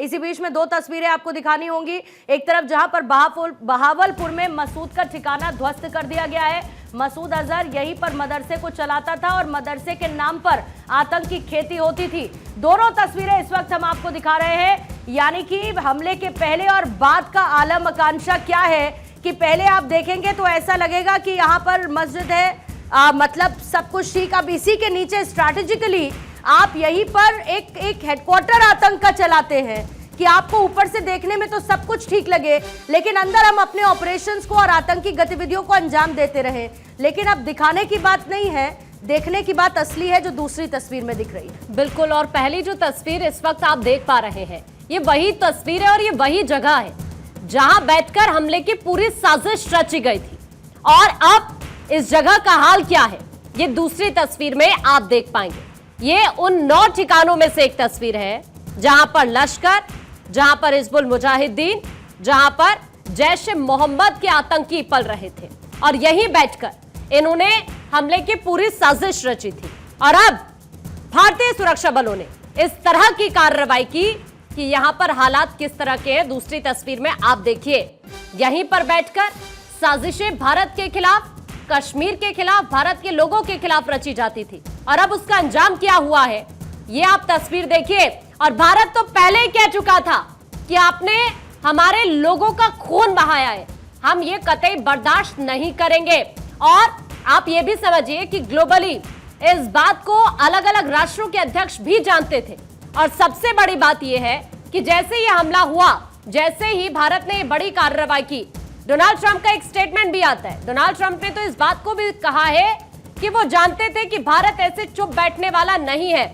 इसी बीच में दो तस्वीरें आपको दिखानी होंगी। एक तरफ जहां पर बहावलपुर में मसूद का ठिकाना ध्वस्त कर दिया गया है। मसूद अजहर यहीं पर मदरसे को चलाता था और मदरसे के नाम पर आतंक की खेती होती थी। दोनों तस्वीरें इस वक्त हम आपको दिखा रहे हैं, यानी कि हमले के पहले और बाद का आलम आकांक्षा क्या है कि पहले आप देखेंगे तो ऐसा लगेगा कि यहाँ पर मस्जिद है, मतलब सब कुछ ठीक। अब इसी के नीचे स्ट्रैटेजिकली आप यहीं पर एक हेडक्वार्टर आतंक का चलाते हैं कि आपको ऊपर से देखने में तो सब कुछ ठीक लगे, लेकिन अंदर हम अपने ऑपरेशंस को और आतंकी गतिविधियों को अंजाम देते रहे। लेकिन अब दिखाने की बात नहीं है, देखने की बात असली है, जो दूसरी तस्वीर में दिख रही है। बिल्कुल, और पहली जो तस्वीर इस वक्त आप देख पा रहे हैं, ये वही तस्वीर है और ये वही जगह है जहां बैठकर हमले की पूरी साजिश रची गई थी। और अब इस जगह का हाल क्या है, ये दूसरी तस्वीर में आप देख पाएंगे। ये उन 9 ठिकानों में से एक तस्वीर है जहां पर लश्कर, जहां पर हिजबुल मुजाहिदीन, जहां पर जैश ए मोहम्मद के आतंकी पल रहे थे और यहीं बैठकर इन्होंने हमले की पूरी साजिश रची थी। और अब भारतीय सुरक्षा बलों ने इस तरह की कार्रवाई की कि यहां पर हालात किस तरह के हैं, दूसरी तस्वीर में आप देखिए। यहीं पर बैठकर साजिशें भारत के खिलाफ, कश्मीर के खिलाफ, भारत के लोगों के खिलाफ रची जाती थी और अब उसका अंजाम क्या हुआ है, ये आप तस्वीर देखिए। और भारत तो पहले ही कह चुका था कि आपने हमारे लोगों का खून बहाया है, हम ये कतई बर्दाश्त नहीं करेंगे। और आप ये भी समझिए कि ग्लोबली इस बात को अलग अलग राष्ट्रों के अध्यक्ष भी जानते थे। और सबसे बड़ी बात यह है कि जैसे ये हमला हुआ, जैसे ही भारत ने बड़ी कार्रवाई की, डोनाल्ड ट्रंप का एक स्टेटमेंट भी आता है। डोनाल्ड ट्रंप ने तो इस बात को भी कहा है कि वो जानते थे कि भारत ऐसे चुप बैठने वाला नहीं है